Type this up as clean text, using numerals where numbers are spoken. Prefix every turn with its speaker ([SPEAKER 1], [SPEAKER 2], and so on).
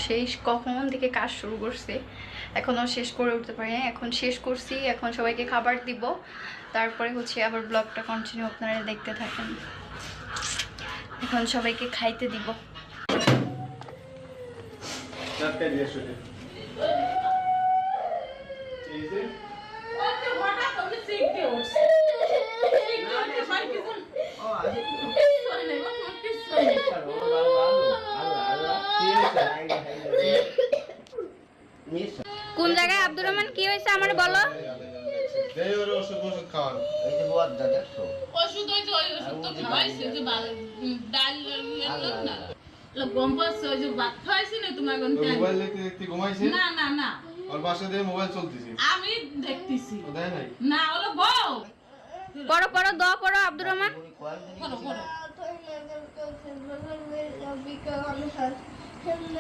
[SPEAKER 1] সেই কখন থেকে কাজ শুরু করছে, এখনও শেষ করে উঠতে পারি না। এখন শেষ করছি, এখন সবাইকে খাবার দিব, তারপরে হচ্ছে আবার ব্লগটা কন্টিনিউ আপনারা দেখতে থাকেন। এখন সবাইকে খাইতে দিব। কোন জায়গায় আব্দুর রহমান, কি হয়েছে আমার বলো?
[SPEAKER 2] আমি দেখতেছি না, হলো
[SPEAKER 1] পড়ো পড়ো, দোয়া পড়ো আব্দুর রহমান।
[SPEAKER 2] পড়ো পড়ো।